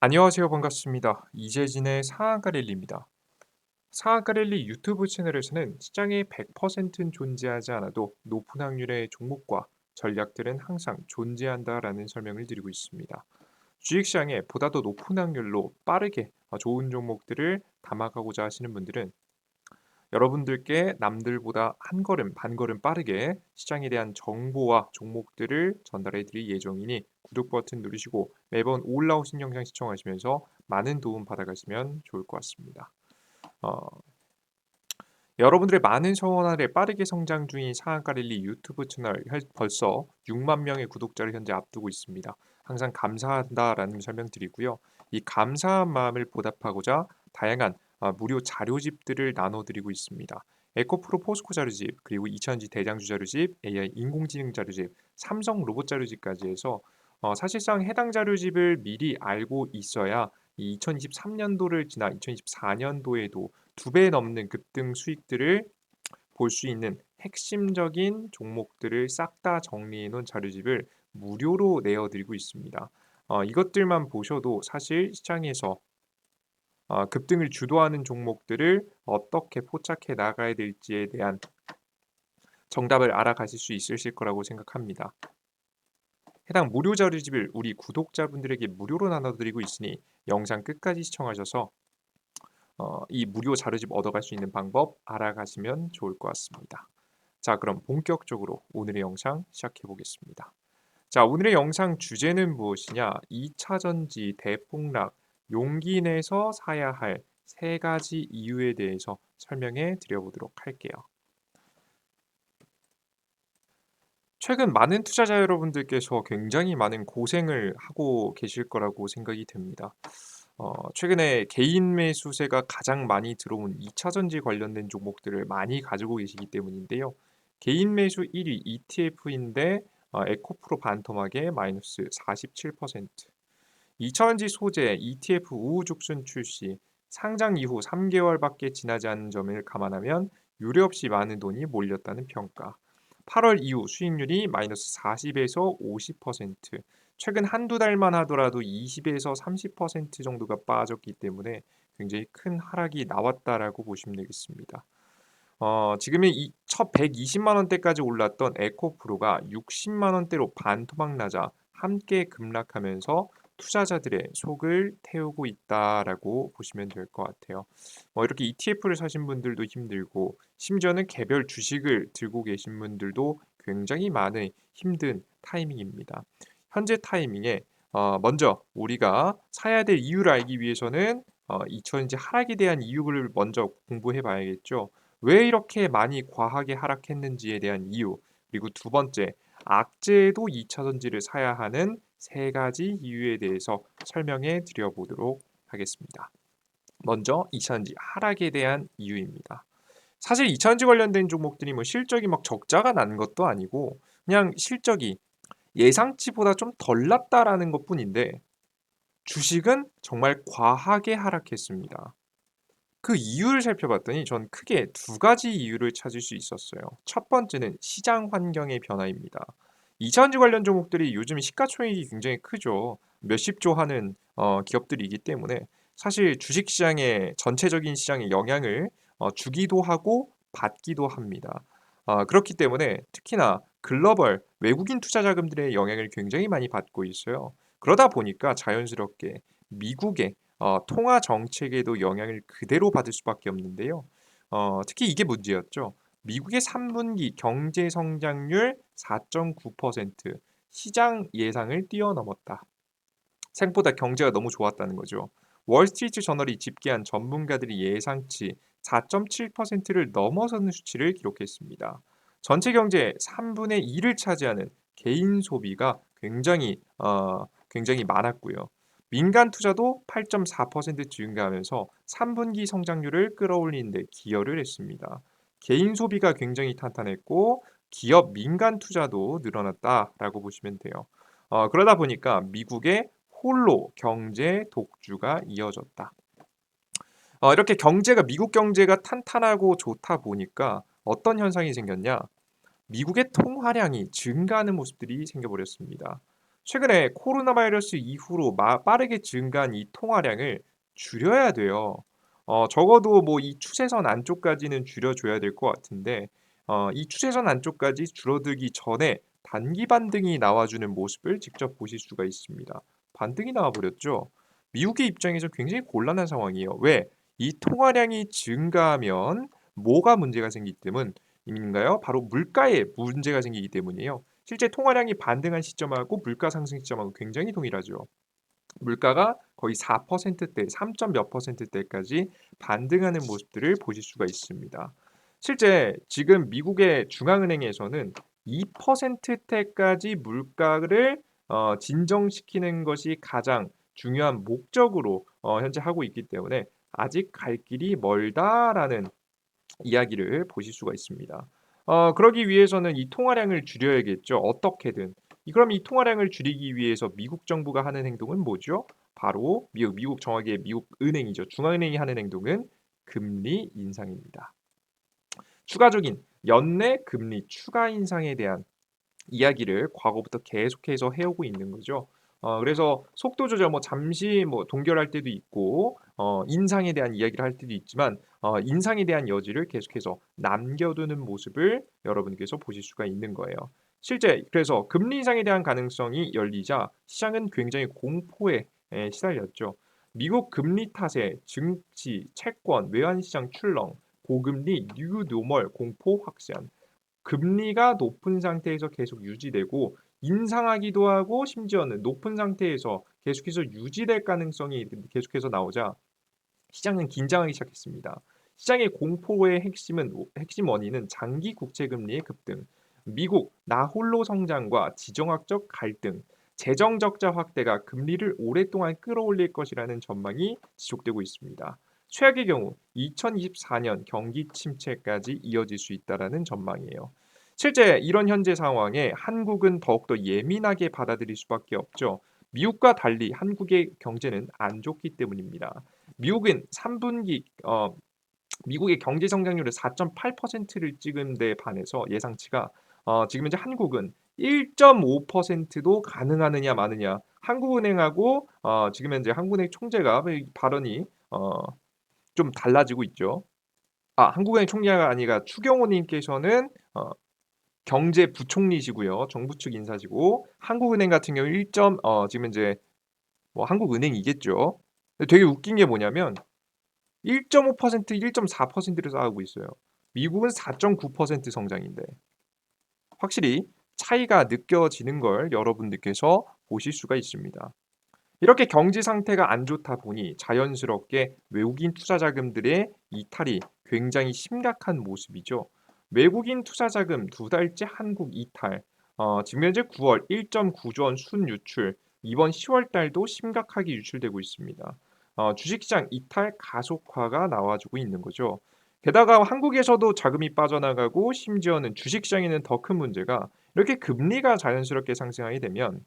안녕하세요. 반갑습니다. 이재진의 상한가 랠리입니다. 상한가 랠리 유튜브 채널에서는 시장에 100%는 존재하지 않아도 높은 확률의 종목과 전략들은 항상 존재한다라는 설명을 드리고 있습니다. 주식시장에 보다 더 높은 확률로 빠르게 좋은 종목들을 담아가고자 하시는 분들은 여러분들께 남들보다 한 걸음, 반 걸음 빠르게 시장에 대한 정보와 종목들을 전달해 드릴 예정이니 구독 버튼 누르시고 매번 올라오신 영상 시청하시면서 많은 도움 받아가시면 좋을 것 같습니다. 어, 여러분들의 많은 성원 아래 빠르게 성장 중인 상한가 랠리 유튜브 채널 벌써 6만 명의 구독자를 현재 앞두고 있습니다. 항상 감사한다라는 설명드리고요. 이 감사한 마음을 보답하고자 다양한 무료 자료집들을 나눠드리고 있습니다. 에코프로 포스코 자료집, 그리고 이천지 대장주 자료집, AI 인공지능 자료집, 삼성 로봇 자료집까지 해서 사실상 해당 자료집을 미리 알고 있어야 이 2023년도를 지나 2024년도에도 2배 넘는 급등 수익들을 볼 수 있는 핵심적인 종목들을 싹 다 정리해 놓은 자료집을 무료로 내어 드리고 있습니다. 이것들만 보셔도 사실 시장에서 급등을 주도하는 종목들을 어떻게 포착해 나가야 될지에 대한 정답을 알아가실 수 있으실 거라고 생각합니다. 해당 무료 자료집을 우리 구독자분들에게 무료로 나눠 드리고 있으니 영상 끝까지 시청하셔서 이 무료 자료집 얻어갈 수 있는 방법 알아가시면 좋을 것 같습니다. 자, 그럼 본격적으로 오늘의 영상 시작해 보겠습니다. 자, 오늘의 영상 주제는 무엇이냐? 2차 전지 대폭락, 용기 내서 사야 할 세 가지 이유에 대해서 설명해 드려보도록 할게요. 최근 많은 투자자 여러분들께서 굉장히 많은 고생을 하고 계실 거라고 생각이 됩니다. 최근에 개인 매수세가 가장 많이 들어온 2차 전지 관련된 종목들을 많이 가지고 계시기 때문인데요. 개인 매수 1위 ETF인데 에코프로 반토막에 마이너스 47%, 2차 전지 소재 ETF 우후죽순 출시, 상장 이후 3개월밖에 지나지 않은 점을 감안하면 유례 없이 많은 돈이 몰렸다는 평가. 8월 이후 수익률이 마이너스 40에서 50%, 최근 한두 달만 하더라도 20에서 30% 정도가 빠졌기 때문에 굉장히 큰 하락이 나왔다라고 보시면 되겠습니다. 지금의 첫 120만 원대까지 올랐던 에코프로가 60만 원대로 반토막 나자 함께 급락하면서 투자자들의 속을 태우고 있다라고 보시면 될 것 같아요. 이렇게 ETF를 사신 분들도 힘들고 심지어는 개별 주식을 들고 계신 분들도 굉장히 많은 힘든 타이밍입니다. 현재 타이밍에 먼저 우리가 사야 될 이유를 알기 위해서는 이제 하락에 대한 이유를 먼저 공부해 봐야겠죠. 왜 이렇게 많이 과하게 하락했는지에 대한 이유, 그리고 두 번째, 악재도 2차 전지를 사야 하는 세 가지 이유에 대해서 설명해 드려보도록 하겠습니다. 먼저 2차 전지 하락에 대한 이유입니다. 사실 2차 전지 관련된 종목들이 뭐 실적이 막 적자가 난 것도 아니고 그냥 실적이 예상치보다 좀 덜 났다라는 것뿐인데 주식은 정말 과하게 하락했습니다. 그 이유를 살펴봤더니 전 크게 두 가지 이유를 찾을 수 있었어요. 첫 번째는 시장 환경의 변화입니다. 2차전지 관련 종목들이 요즘 시가총액이 굉장히 크죠. 몇십 조 하는 기업들이기 때문에 사실 주식시장의 전체적인 시장에 영향을 주기도 하고 받기도 합니다. 그렇기 때문에 특히나 글로벌 외국인 투자 자금들의 영향을 굉장히 많이 받고 있어요. 그러다 보니까 자연스럽게 미국의 통화 정책에도 영향을 그대로 받을 수밖에 없는데요. 특히 이게 문제였죠. 미국의 3분기 경제 성장률 4.9%, 시장 예상을 뛰어넘었다. 생각보다 경제가 너무 좋았다는 거죠. 월스트리트 저널이 집계한 전문가들이 예상치 4.7%를 넘어서는 수치를 기록했습니다. 전체 경제의 3분의 2를 차지하는 개인 소비가 굉장히 많았고요. 민간 투자도 8.4% 증가하면서 3분기 성장률을 끌어올리는 데 기여를 했습니다. 개인 소비가 굉장히 탄탄했고 기업 민간 투자도 늘어났다라고 보시면 돼요. 그러다 보니까 미국의 홀로 경제 독주가 이어졌다. 이렇게 미국 경제가 탄탄하고 좋다 보니까 어떤 현상이 생겼냐? 미국의 통화량이 증가하는 모습들이 생겨버렸습니다. 최근에 코로나 바이러스 이후로 빠르게 증가한 이 통화량을 줄여야 돼요. 적어도 뭐 이 추세선 안쪽까지는 줄여줘야 될 것 같은데 이 추세선 안쪽까지 줄어들기 전에 단기 반등이 나와주는 모습을 직접 보실 수가 있습니다. 반등이 나와버렸죠. 미국의 입장에서 굉장히 곤란한 상황이에요. 왜? 이 통화량이 증가하면 뭐가 문제가 생기기 때문인가요? 바로 물가에 문제가 생기기 때문이에요. 실제 통화량이 반등한 시점하고 물가 상승 시점하고 굉장히 동일하죠. 물가가 거의 4%대, 3점 몇 %대까지 반등하는 모습들을 보실 수가 있습니다. 실제 지금 미국의 중앙은행에서는 2%대까지 물가를 진정시키는 것이 가장 중요한 목적으로 현재 하고 있기 때문에 아직 갈 길이 멀다라는 이야기를 보실 수가 있습니다. 그러기 위해서는 이 통화량을 줄여야겠죠. 어떻게든. 그럼 이 통화량을 줄이기 위해서 미국 정부가 하는 행동은 뭐죠? 바로 미국 정확히 미국 은행이죠. 중앙은행이 하는 행동은 금리 인상입니다. 추가적인 연내 금리 추가 인상에 대한 이야기를 과거부터 계속해서 해오고 있는 거죠. 그래서 속도 조절 뭐 잠시 뭐 동결할 때도 있고 인상에 대한 이야기를 할 때도 있지만 인상에 대한 여지를 계속해서 남겨두는 모습을 여러분께서 보실 수가 있는 거예요. 실제 그래서 금리 인상에 대한 가능성이 열리자 시장은 굉장히 공포에 시달렸죠. 미국 금리 탓에 증시, 채권, 외환시장 출렁, 고금리, 뉴노멀 공포 확산 금리가 높은 상태에서 계속 유지되고 인상하기도 하고 심지어는 높은 상태에서 계속해서 유지될 가능성이 계속해서 나오자 시장은 긴장하기 시작했습니다. 시장의 공포의 핵심 원인은 장기 국채 금리의 급등, 미국 나홀로 성장과 지정학적 갈등, 재정 적자 확대가 금리를 오랫동안 끌어올릴 것이라는 전망이 지속되고 있습니다. 최악의 경우 2024년 경기 침체까지 이어질 수 있다라는 전망이에요. 실제 이런 현재 상황에 한국은 더욱더 예민하게 받아들일 수밖에 없죠. 미국과 달리 한국의 경제는 안 좋기 때문입니다. 미국은 3분기 미국의 경제 성장률을 4.8%를 찍은 데 반해서 예상치가 지금 현재 한국은 1.5%도 가능하느냐 마느냐. 한국은행하고 지금 현재 한국은행 총재가 발언이 좀 달라지고 있죠. 한국은행 총재가 아니라 추경호 님께서는 경제부총리시고요. 정부 측 인사시고 한국은행 같은 경우 1. 지금 현재 뭐 한국은행이겠죠. 근데 되게 웃긴 게 뭐냐면 1.5%, 1.4%를 쌓고 있어요. 미국은 4.9% 성장인데 확실히 차이가 느껴지는 걸 여러분들께서 보실 수가 있습니다. 이렇게 경제 상태가 안 좋다 보니 자연스럽게 외국인 투자 자금들의 이탈이 굉장히 심각한 모습이죠. 외국인 투자 자금 두 달째 한국 이탈. 지금 현재 9월 1.9조 원 순유출, 이번 10월 달도 심각하게 유출되고 있습니다. 주식시장 이탈 가속화가 나와주고 있는 거죠. 게다가 한국에서도 자금이 빠져나가고 심지어는 주식시장에는 더 큰 문제가 이렇게 금리가 자연스럽게 상승하게 되면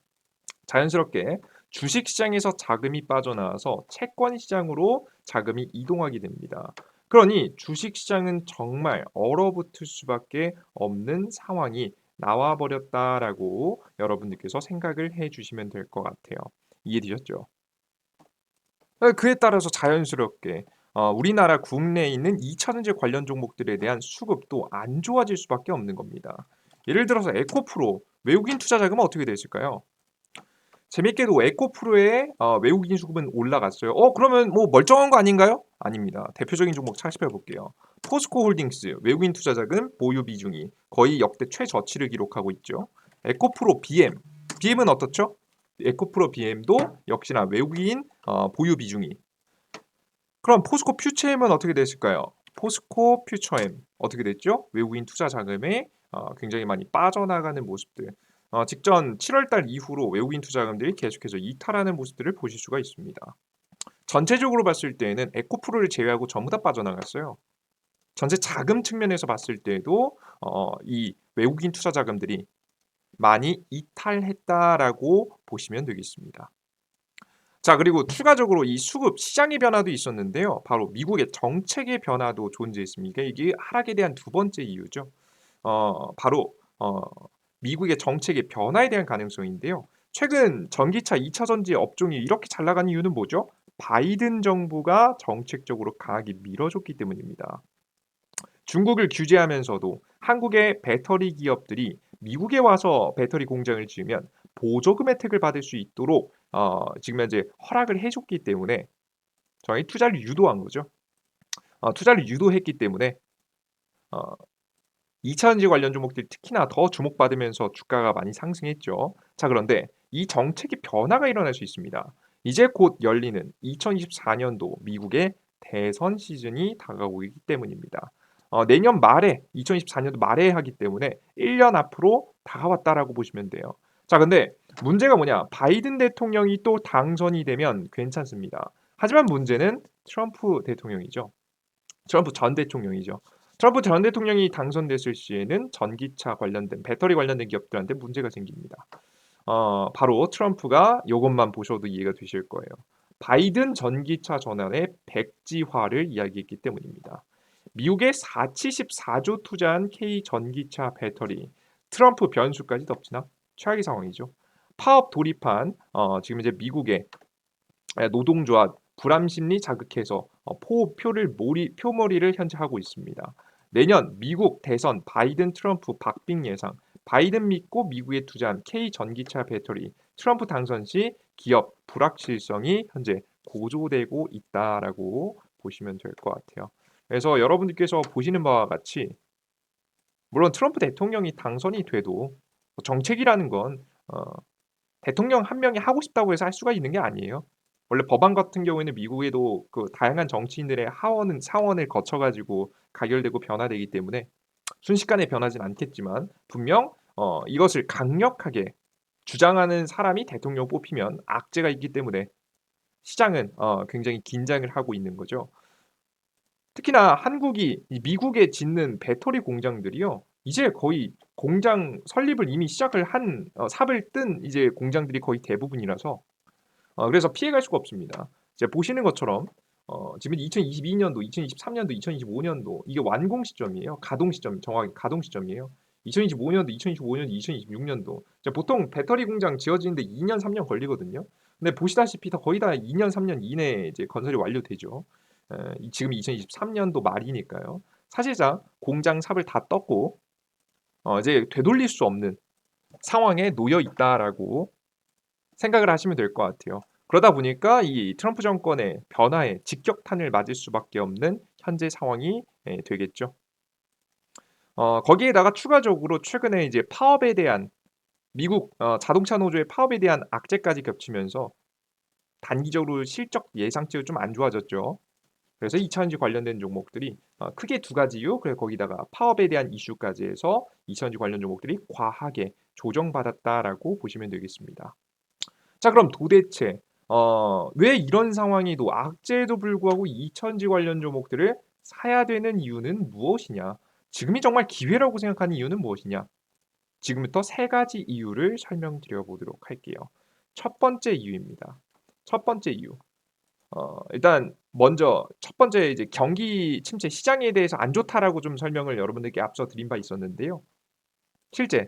자연스럽게 주식시장에서 자금이 빠져나와서 채권시장으로 자금이 이동하게 됩니다. 그러니 주식시장은 정말 얼어붙을 수밖에 없는 상황이 나와버렸다라고 여러분들께서 생각을 해주시면 될 것 같아요. 이해되셨죠? 그에 따라서 자연스럽게 우리나라 국내에 있는 2차전지 관련 종목들에 대한 수급도 안 좋아질 수밖에 없는 겁니다. 예를 들어서 에코프로 외국인 투자 자금은 어떻게 됐을까요? 재밌게도 에코프로의 외국인 수급은 올라갔어요. 그러면 뭐 멀쩡한 거 아닌가요? 아닙니다. 대표적인 종목 살펴 볼게요. 포스코홀딩스 외국인 투자자금 보유 비중이 거의 역대 최저치를 기록하고 있죠. 에코프로 BM, BM은 어떻죠? 에코프로 BM도 역시나 외국인 보유 비중이. 그럼 포스코 퓨처엠은 어떻게 됐을까요? 포스코 퓨처엠 어떻게 됐죠? 외국인 투자 자금에 굉장히 많이 빠져나가는 모습들. 직전 7월 달 이후로 외국인 투자금들이 계속해서 이탈하는 모습들을 보실 수가 있습니다. 전체적으로 봤을 때에는 에코프로를 제외하고 전부 다 빠져나갔어요. 전체 자금 측면에서 봤을 때에도 이 외국인 투자 자금들이 많이 이탈했다라고 보시면 되겠습니다. 자, 그리고 추가적으로 이 수급 시장의 변화도 있었는데요. 바로 미국의 정책의 변화도 존재했습니다. 이게 하락에 대한 두 번째 이유죠. 바로 미국의 정책의 변화에 대한 가능성인데요. 최근 전기차 2차 전지 업종이 이렇게 잘 나가는 이유는 뭐죠? 바이든 정부가 정책적으로 강하게 밀어줬기 때문입니다. 중국을 규제하면서도 한국의 배터리 기업들이 미국에 와서 배터리 공장을 지으면 보조금 혜택을 받을 수 있도록 지금 현재 허락을 해 줬기 때문에 저희 투자를 유도한 거죠. 투자를 유도했기 때문에 어 2 차전지 관련 종목들이 특히나 더 주목받으면서 주가가 많이 상승했죠. 자, 그런데 이 정책의 변화가 일어날 수 있습니다. 이제 곧 열리는 2024 년도 미국의 대선 시즌이 다가오기 때문입니다. 내년 말에 2024 년도 말에 하기 때문에 1년 앞으로 다가왔다라고 보시면 돼요. 자, 근데 문제가 뭐냐? 바이든 대통령이 또 당선이 되면 괜찮습니다. 하지만 문제는 트럼프 대통령이죠. 트럼프 전 대통령이죠. 트럼프 전 대통령이 당선됐을 시에는 전기차 관련된 배터리 관련된 기업들한테 문제가 생깁니다. 바로 트럼프가 요것만 보셔도 이해가 되실 거예요. 바이든 전기차 전환의 백지화를 이야기했기 때문입니다. 미국의 474조 투자한 K 전기차 배터리, 트럼프 변수까지 덮치나 최악의 상황이죠. 파업 돌입한 지금 이제 미국의 노동조합 불안 심리 자극해서 표를 표몰이를 현재 하고 있습니다. 내년 미국 대선 바이든 트럼프 박빙 예상. 바이든 믿고 미국에 투자한 K 전기차 배터리 트럼프 당선 시 기업 불확실성이 현재 고조되고 있다라고 보시면 될 것 같아요. 그래서 여러분들께서 보시는 바와 같이 물론 트럼프 대통령이 당선이 돼도 정책이라는 건 대통령 한 명이 하고 싶다고 해서 할 수가 있는 게 아니에요. 원래 법안 같은 경우에는 미국에도 그 다양한 정치인들의 하원은 사원을 거쳐 가지고 가결되고 변화되기 때문에 순식간에 변하진 않겠지만 분명 이것을 강력하게 주장하는 사람이 대통령 뽑히면 악재가 있기 때문에 시장은 굉장히 긴장을 하고 있는 거죠. 특히나 한국이 이 미국에 짓는 배터리 공장들이요. 이제 거의 공장 설립을 이미 시작을 한 삽을 뜬 이제 공장들이 거의 대부분이라서 그래서 피해갈 수가 없습니다. 이제 보시는 것처럼 지금 2022 년도, 2023 년도, 2025 년도 이게 완공 시점이에요. 가동 시점, 정확히 가동 시점이에요. 2025 년도, 2025 년도, 2026 년도. 보통 배터리 공장 지어지는데 2 년, 3년 걸리거든요. 근데 보시다시피 다 거의 다 2 년, 3년 이내에 이제 건설이 완료되죠. 지금 2023 년도 말이니까요. 사실상 공장 삽을 다 떴고 이제 되돌릴 수 없는 상황에 놓여 있다라고 생각을 하시면 될 것 같아요. 그러다 보니까 이 트럼프 정권의 변화에 직격탄을 맞을 수밖에 없는 현재 상황이 되겠죠. 거기에다가 추가적으로 최근에 이제 파업에 대한 미국 자동차 노조의 파업에 대한 악재까지 겹치면서 단기적으로 실적 예상치가 좀 안 좋아졌죠. 그래서 2차전지 관련된 종목들이 크게 두 가지 이유, 그리고 거기다가 파업에 대한 이슈까지 해서 2차전지 관련 종목들이 과하게 조정받았다라고 보시면 되겠습니다. 자, 그럼 도대체 왜 이런 상황에도 악재에도 불구하고 2차전지 관련 종목들을 사야 되는 이유는 무엇이냐? 지금이 정말 기회라고 생각하는 이유는 무엇이냐? 지금부터 세 가지 이유를 설명드려 보도록 할게요. 첫 번째 이유입니다. 첫 번째 이유. 일단 먼저 첫 번째 이제 경기 침체 시장에 대해서 안 좋다라고 좀 설명을 여러분들께 앞서 드린 바 있었는데요. 실제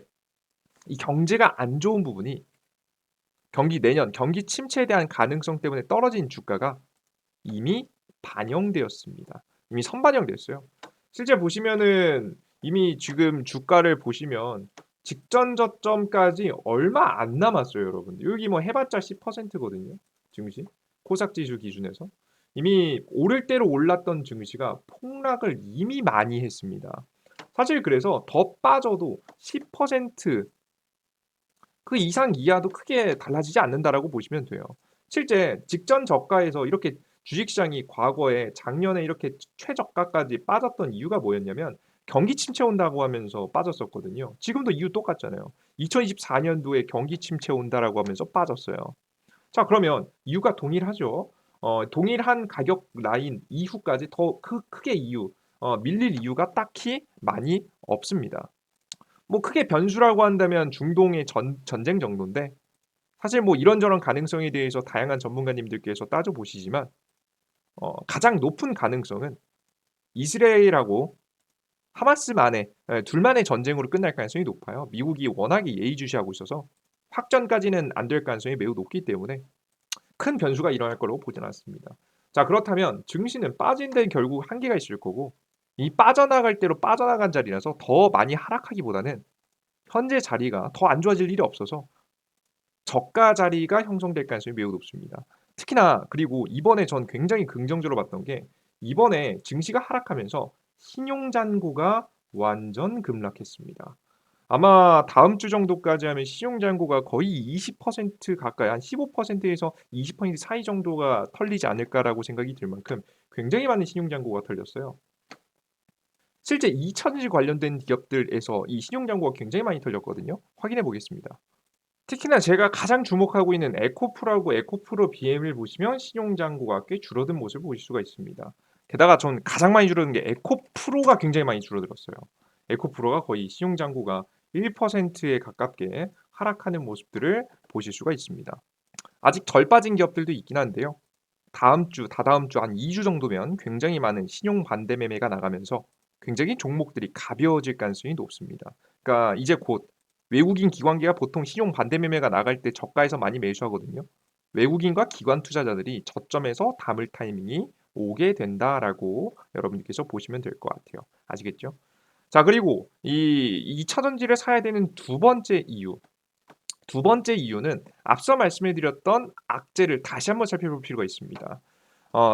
이 경제가 안 좋은 부분이 내년 경기 침체에 대한 가능성 때문에 떨어진 주가가 이미 반영되었습니다. 이미 선반영됐어요. 실제 보시면은 이미 지금 주가를 보시면 직전 저점까지 얼마 안 남았어요, 여러분들. 여기 뭐 해봤자 10%거든요. 증시 코스닥 지수 기준에서 이미 오를 대로 올랐던 증시가 폭락을 이미 많이 했습니다. 사실 그래서 더 빠져도 10% 그 이상 이하도 크게 달라지지 않는다라고 보시면 돼요. 실제 직전 저가에서 이렇게 주식시장이 과거에 작년에 이렇게 최저가까지 빠졌던 이유가 뭐였냐면 경기 침체 온다고 하면서 빠졌었거든요. 지금도 이유 똑같잖아요. 2024 년도에 경기 침체 온다라고 하면서 빠졌어요. 자, 그러면 이유가 동일하죠. 동일한 가격 라인 이후까지 더 크게 밀릴 이유가 딱히 많이 없습니다. 뭐 크게 변수라고 한다면 중동의 전쟁 정도인데 사실 뭐 이런저런 가능성에 대해서 다양한 전문가님들께서 따져 보시지만 가장 높은 가능성은 이스라엘하고 하마스만의 둘만의 전쟁으로 끝날 가능성이 높아요. 미국이 워낙에 예의주시하고 있어서 확전까지는 안 될 가능성이 매우 높기 때문에 큰 변수가 일어날 거라고 보지는 않습니다. 자, 그렇다면 증시는 빠진 데는 결국 한계가 있을 거고 이 빠져나갈 대로 빠져나간 자리라서 더 많이 하락하기보다는 현재 자리가 더 안 좋아질 일이 없어서 저가 자리가 형성될 가능성이 매우 높습니다. 특히나 그리고 이번에 전 굉장히 긍정적으로 봤던 게 이번에 증시가 하락하면서 신용잔고가 완전 급락했습니다. 아마 다음 주 정도까지 하면 신용잔고가 거의 20% 가까이 한 15%에서 20% 사이 정도가 털리지 않을까라고 생각이 들 만큼 굉장히 많은 신용잔고가 털렸어요. 실제 2차전지 관련된 기업들에서 이 신용잔고가 굉장히 많이 털렸거든요. 확인해 보겠습니다. 특히나 제가 가장 주목하고 있는 에코프로하고 에코프로 BM을 보시면 신용잔고가 꽤 줄어든 모습을 보실 수가 있습니다. 게다가 전 가장 많이 줄어든 게 에코프로가 굉장히 많이 줄어들었어요. 에코프로가 거의 신용잔고가 1%에 가깝게 하락하는 모습들을 보실 수가 있습니다. 아직 덜 빠진 기업들도 있긴 한데요. 다음 주, 다다음 주 한 2주 정도면 굉장히 많은 신용 반대 매매가 나가면서 굉장히 종목들이 가벼워질 가능성이 높습니다. 그러니까 이제 곧 외국인 기관계가 보통 신용 반대 매매가 나갈 때 저가에서 많이 매수하거든요. 외국인과 기관 투자자들이 저점에서 담을 타이밍이 오게 된다라고 여러분께서 보시면 될 것 같아요. 아시겠죠? 자, 그리고 이 2차 전지를 사야 되는 두 번째 이유. 두 번째 이유는 앞서 말씀해 드렸던 악재를 다시 한번 살펴볼 필요가 있습니다.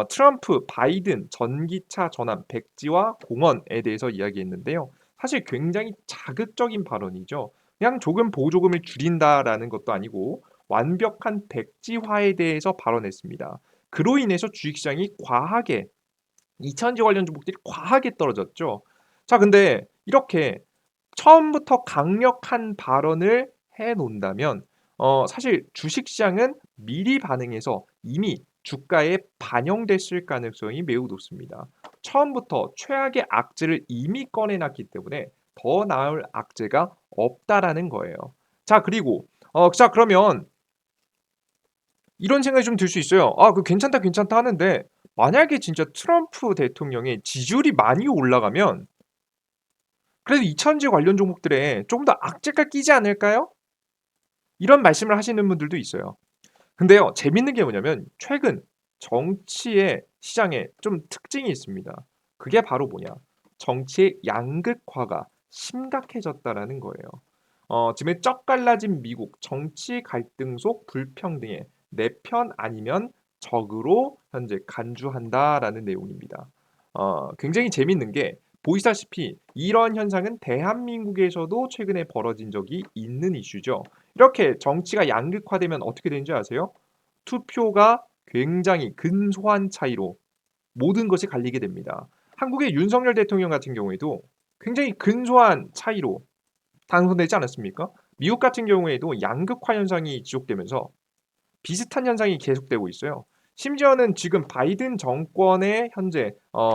트럼프, 바이든 전기차 전환 백지화 공헌에 대해서 이야기했는데요. 사실 굉장히 자극적인 발언이죠. 그냥 조금 보조금을 줄인다라는 것도 아니고 완벽한 백지화에 대해서 발언했습니다. 그로 인해서 주식시장이 과하게 2차전지 관련 종목들이 과하게 떨어졌죠. 자, 근데 이렇게 처음부터 강력한 발언을 해 놓는다면 사실 주식시장은 미리 반응해서 이미 주가에 반영됐을 가능성이 매우 높습니다. 처음부터 최악의 악재를 이미 꺼내 놨기 때문에 더 나을 악재가 없다라는 거예요. 자, 그리고 자, 그러면 이런 생각이 좀 들 수 있어요. '아, 그 괜찮다, 괜찮다.' 하는데 만약에 진짜 트럼프 대통령의 지지율이 많이 올라가면 그래도 2차전지 관련 종목들에 조금 더 악재가 끼지 않을까요? 이런 말씀을 하시는 분들도 있어요. 근데요, 재밌는 게 뭐냐면 최근 정치의 시장에 좀 특징이 있습니다. 그게 바로 뭐냐? 정치의 양극화가 심각해졌다라는 거예요. 지금 쩍 갈라진 미국 정치 갈등 속 불평등에 내 편 아니면 적으로 현재 간주한다라는 내용입니다. 굉장히 재밌는 게 보시다시피 이런 현상은 대한민국에서도 최근에 벌어진 적이 있는 이슈죠. 이렇게 정치가 양극화되면 어떻게 되는지 아세요? 투표가 굉장히 근소한 차이로 모든 것이 갈리게 됩니다. 한국의 윤석열 대통령 같은 경우에도 굉장히 근소한 차이로 당선되지 않았습니까? 미국 같은 경우에도 양극화 현상이 지속되면서 비슷한 현상이 계속되고 있어요. 심지어는 지금 바이든 정권에 현재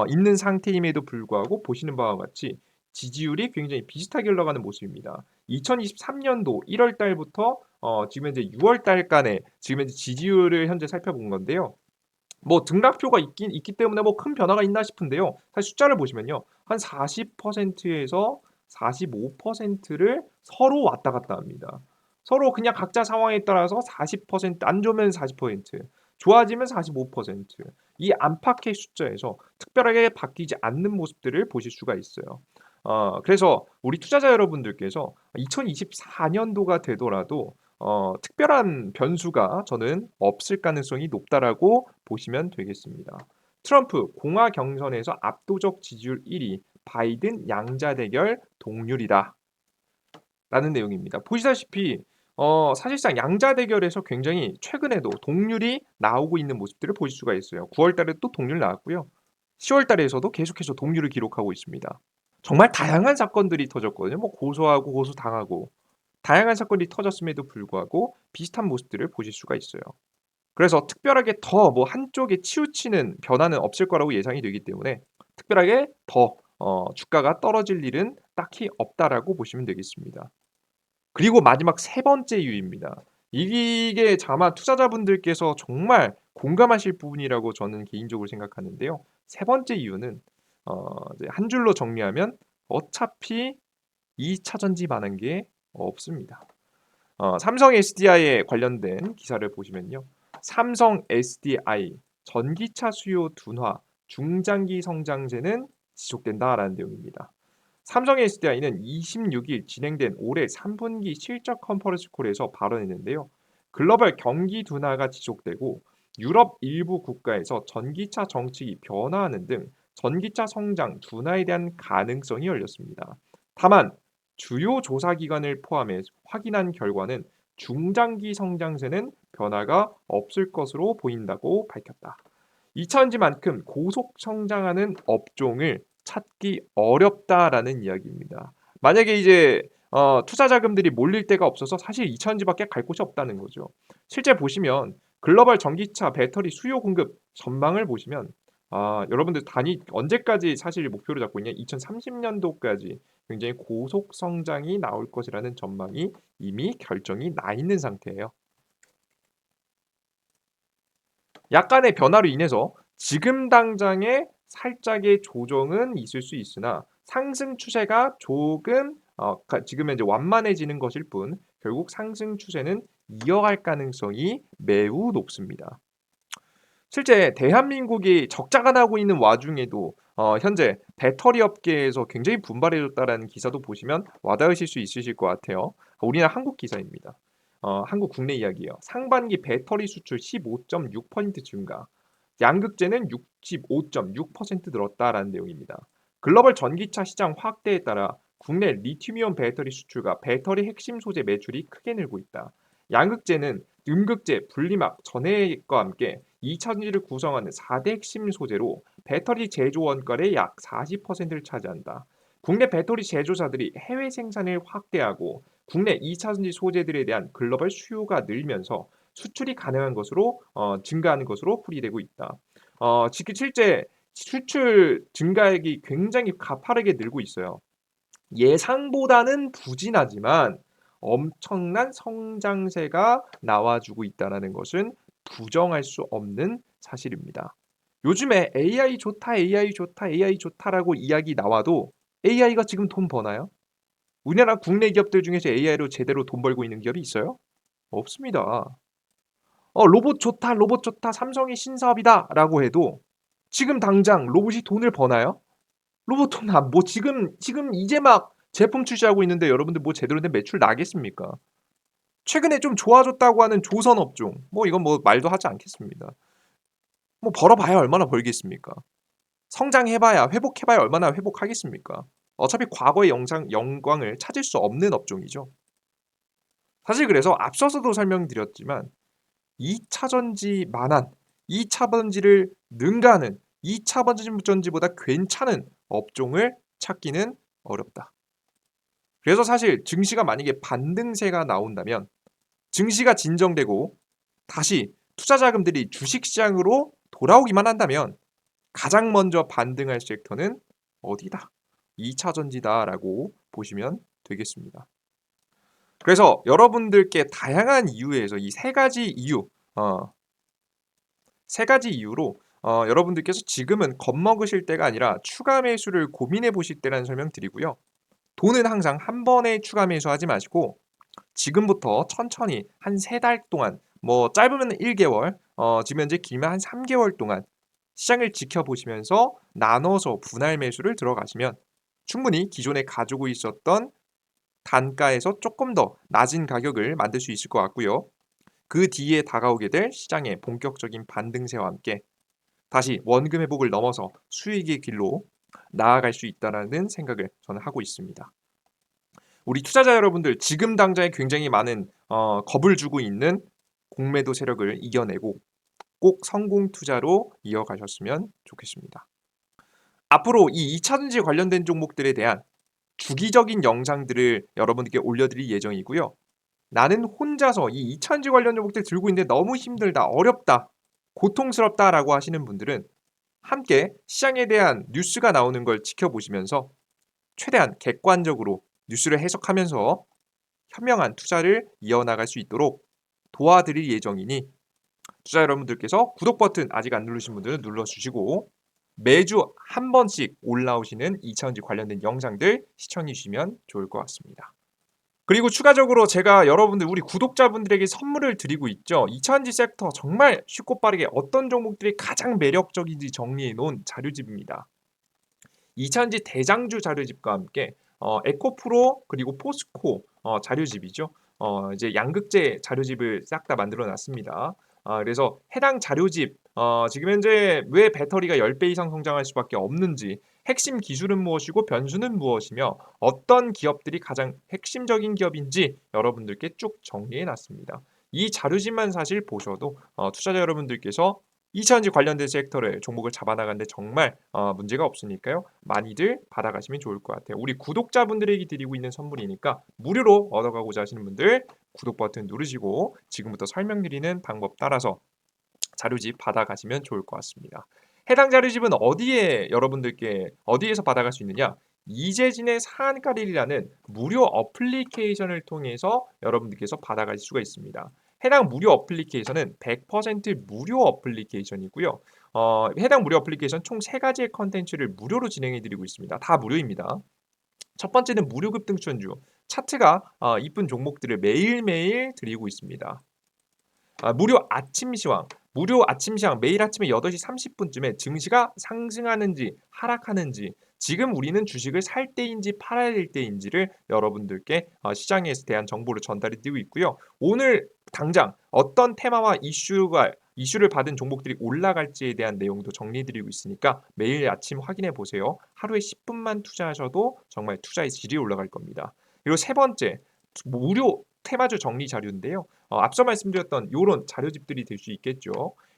있는 상태임에도 불구하고 보시는 바와 같이 지지율이 굉장히 비슷하게 흘러가는 모습입니다. 2023년도 1월 달부터 지금 현재 6월 달간의 지금 현재 지지율을 현재 살펴본 건데요. 뭐 등락표가 있기 때문에 뭐 큰 변화가 있나 싶은데요. 사실 숫자를 보시면요. 한 40%에서 45%를 서로 왔다 갔다 합니다. 서로 그냥 각자 상황에 따라서 40%안 좋으면 40%, 좋아지면 45%. 이 안팎의 숫자에서 특별하게 바뀌지 않는 모습들을 보실 수가 있어요. 그래서 우리 투자자 여러분들께서 2024년도가 되더라도 특별한 변수가 저는 없을 가능성이 높다라고 보시면 되겠습니다. 트럼프 공화 경선에서 압도적 지지율 1위, 바이든 양자 대결 동률이다. 라는 내용입니다. 보시다시피 사실상 양자 대결에서 굉장히 최근에도 동률이 나오고 있는 모습들을 보실 수가 있어요. 9월 달에 또 동률 나왔고요. 10월 달에서도 계속해서 동률을 기록하고 있습니다. 정말 다양한 사건들이 터졌거든요. 뭐 고소하고 고소당하고 다양한 사건이 터졌음에도 불구하고 비슷한 모습들을 보실 수가 있어요. 그래서 특별하게 더 뭐 한쪽에 치우치는 변화는 없을 거라고 예상이 되기 때문에 특별하게 더 주가가 떨어질 일은 딱히 없다라고 보시면 되겠습니다. 그리고 마지막 세 번째 이유입니다. 이게 아마 투자자분들께서 정말 공감하실 부분이라고 저는 개인적으로 생각하는데요. 세 번째 이유는 이제 한 줄로 정리하면 어차피 2차 전지 반한 게 없습니다. 삼성 SDI에 관련된 기사를 보시면요. 삼성 SDI 전기차 수요 둔화, 중장기 성장세는 지속된다라는 내용입니다. 삼성 SDI는 26일 진행된 올해 3분기 실적 컨퍼런스 콜에서 발언했는데요. 글로벌 경기 둔화가 지속되고 유럽 일부 국가에서 전기차 정책이 변화하는 등 전기차 성장 둔화에 대한 가능성이 열렸습니다. 다만 주요 조사 기관을 포함해 확인한 결과는 중장기 성장세는 변화가 없을 것으로 보인다고 밝혔다. 2000지만큼 고속 성장하는 업종을 찾기 어렵다라는 이야기입니다. 만약에 이제 투자 자금들이 몰릴 데가 없어서 사실 2000지밖에 갈 곳이 없다는 거죠. 실제 보시면 글로벌 전기차 배터리 수요 공급 전망을 보시면 여러분들 단위 언제까지 사실 목표를 잡고 있냐? 2030년도까지 굉장히 고속 성장이 나올 것이라는 전망이 이미 결정이 나 있는 상태예요. 약간의 변화로 인해서 지금 당장의 살짝의 조정은 있을 수 있으나 상승 추세가 조금 지금은 이제 완만해지는 것일 뿐 결국 상승 추세는 이어갈 가능성이 매우 높습니다. 실제 대한민국이 적자가 나고 있는 와중에도 현재 배터리 업계에서 굉장히 분발해줬다라는 기사도 보시면 와닿으실 수 있으실 것 같아요. 우리나라 한국 기사입니다. 한국 국내 이야기예요. 상반기 배터리 수출 15.6% 증가, 양극재는 65.6% 늘었다라는 내용입니다. 글로벌 전기차 시장 확대에 따라 국내 리튬이온 배터리 수출과 배터리 핵심 소재 매출이 크게 늘고 있다. 양극재는 음극재, 분리막, 전해과 함께 2차전지를 구성하는 4대 핵심 소재로 배터리 제조 원가의 약 40%를 차지한다. 국내 배터리 제조사들이 해외 생산을 확대하고 국내 2차전지 소재들에 대한 글로벌 수요가 늘면서 수출이 가능한 것으로 증가하는 것으로 풀이되고 있다. 지금 실제 수출 증가액이 굉장히 가파르게 늘고 있어요. 예상보다는 부진하지만 엄청난 성장세가 나와주고 있다는 것은 부정할 수 없는 사실입니다. 요즘에 AI 좋다, AI 좋다, AI 좋다라고 이야기 나와도 AI가 지금 돈 버나요? 우리나라 국내 기업들 중에서 AI로 제대로 돈 벌고 있는 기업이 있어요? 없습니다. 로봇 좋다, 로봇 좋다, 삼성이 신사업이다라고 해도 지금 당장 로봇이 돈을 버나요? 로봇 돈뭐 지금 이제 막 제품 출시하고 있는데 여러분들 뭐 제대로 된 매출 나겠습니까? 최근에 좀 좋아졌다고 하는 조선 업종 뭐 이건 뭐 말도 하지 않겠습니다. 뭐 벌어봐야 얼마나 벌겠습니까? 성장해봐야 회복해봐야 얼마나 회복하겠습니까? 어차피 과거의 영광을 찾을 수 없는 업종이죠. 사실 그래서 앞서서도 설명드렸지만 2차 전지만한 2차 전지를 능가하는 2차 전지보다 괜찮은 업종을 찾기는 어렵다. 그래서 사실 증시가 만약에 반등세가 나온다면 증시가 진정되고 다시 투자 자금들이 주식시장으로 돌아오기만 한다면 가장 먼저 반등할 섹터는 어디다? 2차 전지다라고 보시면 되겠습니다. 그래서 여러분들께 다양한 이유에서 이 세 가지 이유로 여러분들께서 지금은 겁먹으실 때가 아니라 추가 매수를 고민해 보실 때라는 설명 드리고요. 돈은 항상 한 번에 추가 매수하지 마시고 지금부터 천천히 한 3달 동안 뭐 짧으면 1개월 지금 현재 길면 한 3개월 동안 시장을 지켜보시면서 나눠서 분할 매수를 들어가시면 충분히 기존에 가지고 있었던 단가에서 조금 더 낮은 가격을 만들 수 있을 것 같고요. 그 뒤에 다가오게 될 시장의 본격적인 반등세와 함께 다시 원금 회복을 넘어서 수익의 길로 나아갈 수 있다는 생각을 저는 하고 있습니다. 우리 투자자 여러분들 지금 당장에 굉장히 많은 겁을 주고 있는 공매도 세력을 이겨내고 꼭 성공 투자로 이어가셨으면 좋겠습니다. 앞으로 이 2차전지 관련된 종목들에 대한 주기적인 영상들을 여러분들께 올려드릴 예정이고요. 나는 혼자서 이 2차전지 관련 종목들 들고 있는데 너무 힘들다, 어렵다, 고통스럽다라고 하시는 분들은 함께 시장에 대한 뉴스가 나오는 걸 지켜보시면서 최대한 객관적으로 뉴스를 해석하면서 현명한 투자를 이어나갈 수 있도록 도와드릴 예정이니 투자 여러분들께서 구독 버튼 아직 안 누르신 분들은 눌러주시고 매주 한 번씩 올라오시는 2차전지 관련된 영상들 시청해 주시면 좋을 것 같습니다. 그리고 추가적으로 제가 여러분들 우리 구독자분들에게 선물을 드리고 있죠. 2차전지 섹터 정말 쉽고 빠르게 어떤 종목들이 가장 매력적인지 정리해 놓은 자료집입니다. 2차전지 대장주 자료집과 함께 에코프로 그리고 포스코 자료집이죠. 이제 양극재 자료집을 싹 다 만들어 놨습니다. 그래서 해당 자료집 지금 현재 왜 배터리가 10배 이상 성장할 수밖에 없는지, 핵심 기술은 무엇이고 변수는 무엇이며 어떤 기업들이 가장 핵심적인 기업인지 여러분들께 쭉 정리해 놨습니다. 이 자료집만 사실 보셔도 투자자 여러분들께서 2차전지 관련된 섹터를 종목을 잡아나가는데 정말 문제가 없으니까요. 많이들 받아가시면 좋을 것 같아요. 우리 구독자분들에게 드리고 있는 선물이니까 무료로 얻어가고자 하시는 분들 구독 버튼 누르시고 지금부터 설명드리는 방법 따라서 자료집 받아가시면 좋을 것 같습니다. 해당 자료집은 어디에 여러분들께 어디에서 받아갈 수 있느냐? 이재진의 사안가릴이라는 무료 어플리케이션을 통해서 여러분들께서 받아갈 수가 있습니다. 해당 무료 어플리케이션은 100% 무료 어플리케이션이고요. 해당 무료 어플리케이션 총 3가지의 컨텐츠를 무료로 진행해드리고 있습니다. 다 무료입니다. 첫 번째는 무료 급등주주 차트가 이쁜 종목들을 매일매일 드리고 있습니다. 무료 아침 시황 매일 아침에 8시 30분쯤에 증시가 상승하는지 하락하는지 지금 우리는 주식을 살 때인지 팔아야 될 때인지를 여러분들께 시장에 대한 정보를 전달해 드리고 있고요. 오늘 당장 어떤 테마와 이슈를 받은 종목들이 올라갈지에 대한 내용도 정리해 드리고 있으니까 매일 아침 확인해 보세요. 하루에 10분만 투자하셔도 정말 투자의 질이 올라갈 겁니다. 그리고 세 번째, 무료 테마주 정리 자료인데요. 앞서 말씀드렸던 요런 자료집들이 될 수 있겠죠.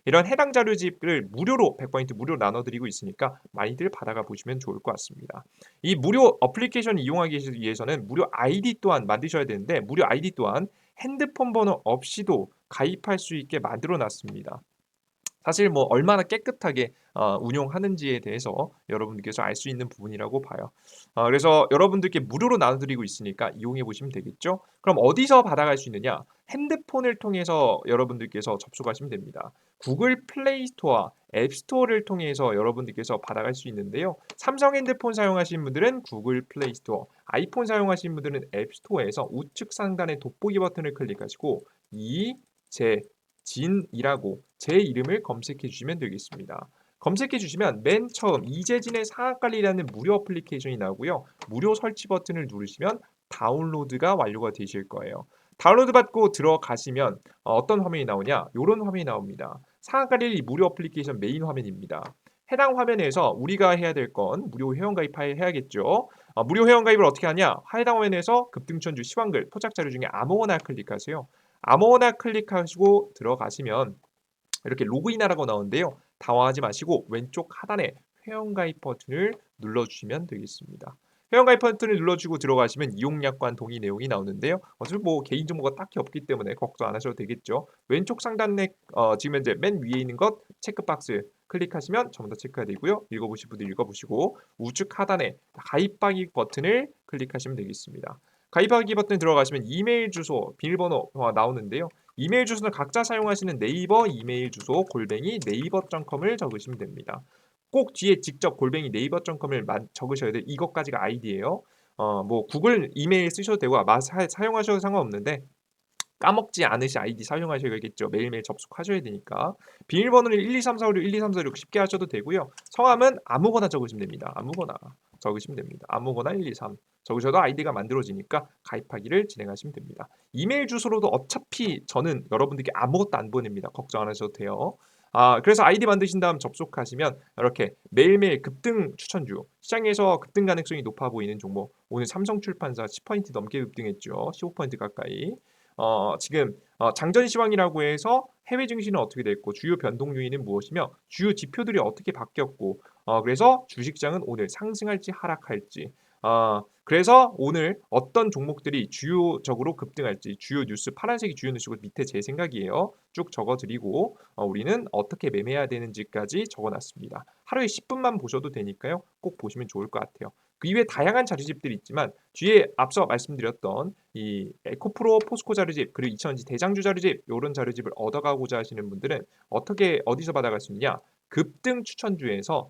이런 해당 자료집을 무료로 100% 무료로 나눠드리고 있으니까 많이들 받아가 보시면 좋을 것 같습니다. 이 무료 어플리케이션을 이용하기 위해서는 무료 아이디 또한 만드셔야 되는데 무료 아이디 또한 핸드폰 번호 없이도 가입할 수 있게 만들어 놨습니다. 사실 뭐 얼마나 깨끗하게 운용하는지에 대해서 여러분들께서 알 수 있는 부분이라고 봐요. 그래서 여러분들께 무료로 나눠드리고 있으니까 이용해 보시면 되겠죠. 그럼 어디서 받아갈 수 있느냐? 핸드폰을 통해서 여러분들께서 접속하시면 됩니다. 구글 플레이 스토어와 앱 스토어를 통해서 여러분들께서 받아갈 수 있는데요. 삼성 핸드폰 사용하시는 분들은 구글 플레이 스토어, 아이폰 사용하시는 분들은 앱 스토어에서 우측 상단의 돋보기 버튼을 클릭하시고 진이라고 제 이름을 검색해 주시면 되겠습니다. 검색해 주시면 맨 처음 이재진의 상한관리라는 무료 어플리케이션이 나오고요. 무료 설치 버튼을 누르시면 다운로드가 완료가 되실 거예요. 다운로드 받고 들어가시면 어떤 화면이 나오냐? 이런 화면이 나옵니다. 상한관리 무료 어플리케이션 메인 화면입니다. 해당 화면에서 우리가 해야 될 건 무료 회원 가입해야겠죠. 무료 회원 가입을 어떻게 하냐? 해당 화면에서 급등천주 시황글 토착 자료 중에 아무거나 클릭하세요. 아무거나 클릭하시고 들어가시면 이렇게 로그인하라고 나오는데요. 당황하지 마시고 왼쪽 하단에 회원가입 버튼을 눌러주시면 되겠습니다. 회원가입 버튼을 눌러주고 들어가시면 이용약관 동의 내용이 나오는데요. 어차피 뭐 개인정보가 딱히 없기 때문에 걱정 안 하셔도 되겠죠. 왼쪽 상단에 지금 현재 맨 위에 있는 것 체크박스 클릭하시면 전부 다 체크가 되고요. 읽어보실 분들 읽어보시고 우측 하단에 가입하기 버튼을 클릭하시면 되겠습니다. 가입하기 버튼 들어가시면 이메일 주소, 비밀번호 나오는데요. 이메일 주소는 각자 사용하시는 네이버 이메일 주소 골뱅이 네이버.com을 적으시면 됩니다. 꼭 뒤에 직접 골뱅이 네이버.com을 적으셔야 돼요. 이것까지가 아이디예요. 뭐 구글 이메일 쓰셔도 되고 사용하셔도 상관없는데 까먹지 않으시 아이디 사용하셔야겠죠. 매일매일 접속하셔야 되니까. 비밀번호는 1, 2, 3, 4, 5, 6, 1, 2, 3, 4, 5, 6 쉽게 하셔도 되고요. 성함은 아무거나 적으시면 됩니다. 아무거나 적으시면 됩니다. 아무거나 1, 2, 3 적으셔도 아이디가 만들어지니까 가입하기를 진행하시면 됩니다. 이메일 주소로도 어차피 저는 여러분들께 아무것도 안 보냅니다. 걱정 안 하셔도 돼요. 그래서 아이디 만드신 다음 접속하시면 이렇게 매일매일 급등 추천주, 시장에서 급등 가능성이 높아 보이는 종목, 오늘 삼성출판사 10% 넘게 급등했죠. 15% 가까이. 지금 장전 시황이라고 해서 해외 증시는 어떻게 됐고 주요 변동 요인은 무엇이며 주요 지표들이 어떻게 바뀌었고 그래서 주식시장은 오늘 상승할지 하락할지 그래서 오늘 어떤 종목들이 주요적으로 급등할지 주요 뉴스 파란색이 주요 뉴스고 밑에 제 생각이에요. 쭉 적어드리고 우리는 어떻게 매매해야 되는지까지 적어놨습니다. 하루에 10분만 보셔도 되니까요. 꼭 보시면 좋을 것 같아요. 그 이외에 다양한 자료집들이 있지만 뒤에 앞서 말씀드렸던 이 에코프로 포스코 자료집 그리고 2000지 대장주 자료집 이런 자료집을 얻어가고자 하시는 분들은 어떻게 어디서 받아갈 수 있느냐? 급등 추천주에서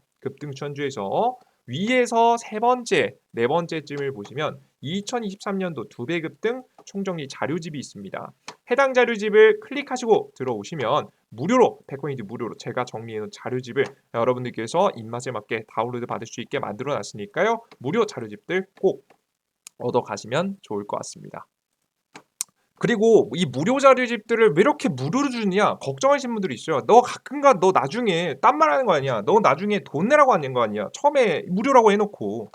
위에서 세 번째, 네 번째쯤을 보시면 2023년도 2배 급등 총정리 자료집이 있습니다. 해당 자료집을 클릭하시고 들어오시면 무료로 백코인즈 무료로 제가 정리해 놓은 자료집을 여러분들께서 입맛에 맞게 다운로드 받을 수 있게 만들어 놨으니까요. 무료 자료집들 꼭 얻어 가시면 좋을 것 같습니다. 그리고 이 무료 자료집들을 왜 이렇게 무료로 주느냐 걱정하시는 분들이 있어요. "너 가끔가 너 나중에 딴 말 하는 거 아니야. 너 나중에 돈 내라고 하는 거 아니야. 처음에 무료라고 해 놓고."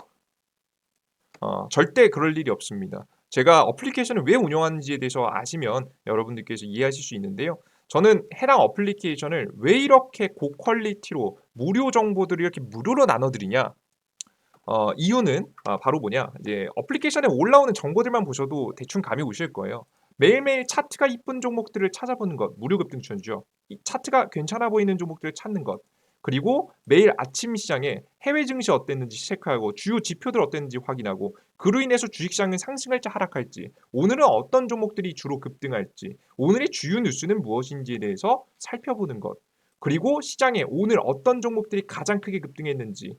절대 그럴 일이 없습니다. 제가 어플리케이션을 왜 운영하는지에 대해서 아시면 여러분들께서 이해하실 수 있는데요. 저는 해당 어플리케이션을 왜 이렇게 고퀄리티로 무료 정보들을 이렇게 무료로 나눠 드리냐? 이유는 바로 뭐냐? 이제 어플리케이션에 올라오는 정보들만 보셔도 대충 감이 오실 거예요. 매일매일 차트가 이쁜 종목들을 찾아보는 것, 무료 급등 추천주죠. 이 차트가 괜찮아 보이는 종목들을 찾는 것. 그리고 매일 아침 시장에 해외 증시 어땠는지 체크하고 주요 지표들 어땠는지 확인하고 그로 인해서 주식시장은 상승할지 하락할지 오늘은 어떤 종목들이 주로 급등할지 오늘의 주요 뉴스는 무엇인지에 대해서 살펴보는 것. 그리고 시장에 오늘 어떤 종목들이 가장 크게 급등했는지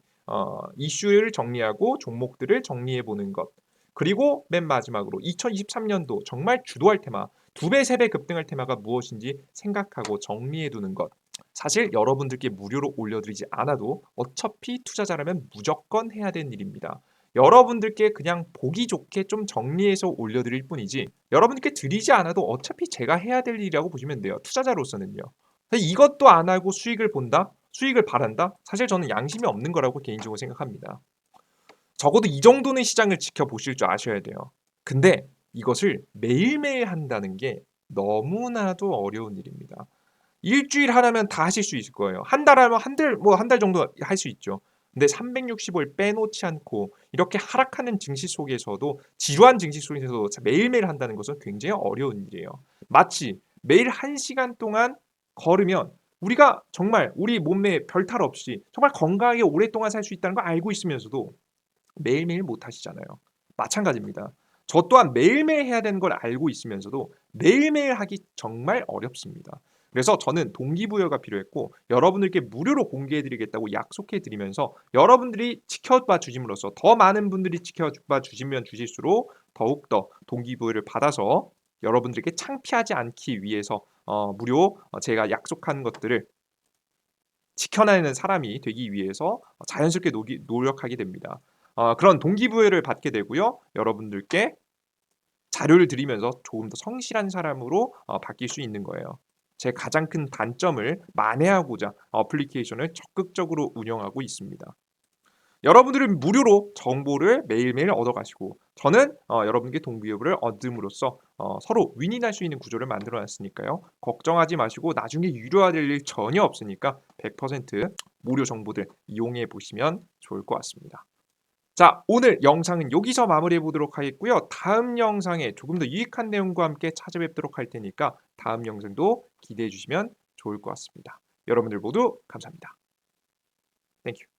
이슈를 정리하고 종목들을 정리해 보는 것. 그리고 맨 마지막으로 2023년도 정말 주도할 테마, 2배, 3배 급등할 테마가 무엇인지 생각하고 정리해 두는 것. 사실 여러분들께 무료로 올려드리지 않아도 어차피 투자자라면 무조건 해야 되는 일입니다. 여러분들께 그냥 보기 좋게 좀 정리해서 올려드릴 뿐이지 여러분들께 드리지 않아도 어차피 제가 해야 될 일이라고 보시면 돼요. 투자자로서는요. 이것도 안 하고 수익을 본다? 수익을 바란다? 사실 저는 양심이 없는 거라고 개인적으로 생각합니다. 적어도 이 정도는 시장을 지켜보실 줄 아셔야 돼요. 근데 이것을 매일매일 한다는 게 너무나도 어려운 일입니다. 일주일 하나면 다 하실 수 있을 거예요. 한 달 하면 한 달 정도 할 수 있죠. 근데 365일 빼놓지 않고 이렇게 하락하는 증시 속에서도 지루한 증시 속에서도 매일매일 한다는 것은 굉장히 어려운 일이에요. 마치 매일 1시간 동안 걸으면 우리가 정말 우리 몸에 별탈 없이 정말 건강하게 오랫동안 살 수 있다는 걸 알고 있으면서도 매일매일 못 하시잖아요. 마찬가지입니다. 저 또한 매일매일 해야 되는 걸 알고 있으면서도 매일매일 하기 정말 어렵습니다. 그래서 저는 동기부여가 필요했고 여러분들께 무료로 공개해 드리겠다고 약속해 드리면서 여러분들이 지켜봐 주심으로써 더 많은 분들이 지켜봐 주시면 주실수록 더욱더 동기부여를 받아서 여러분들에게 창피하지 않기 위해서 무료 제가 약속한 것들을 지켜내는 사람이 되기 위해서 자연스럽게 노력하게 됩니다. 그런 동기부여를 받게 되고요. 여러분들께 자료를 드리면서 조금 더 성실한 사람으로 바뀔 수 있는 거예요. 제 가장 큰 단점을 만회하고자 어플리케이션을 적극적으로 운영하고 있습니다. 여러분들은 무료로 정보를 매일매일 얻어가시고 저는 여러분께 동기부여를 얻음으로써 서로 윈윈할 수 있는 구조를 만들어 놨으니까요. 걱정하지 마시고 나중에 유료화될 일 전혀 없으니까 100% 무료 정보들 이용해 보시면 좋을 것 같습니다. 자, 오늘 영상은 여기서 마무리해 보도록 하겠고요. 다음 영상에 조금 더 유익한 내용과 함께 찾아뵙도록 할 테니까 다음 영상도 기대해 주시면 좋을 것 같습니다. 여러분들 모두 감사합니다. 땡큐.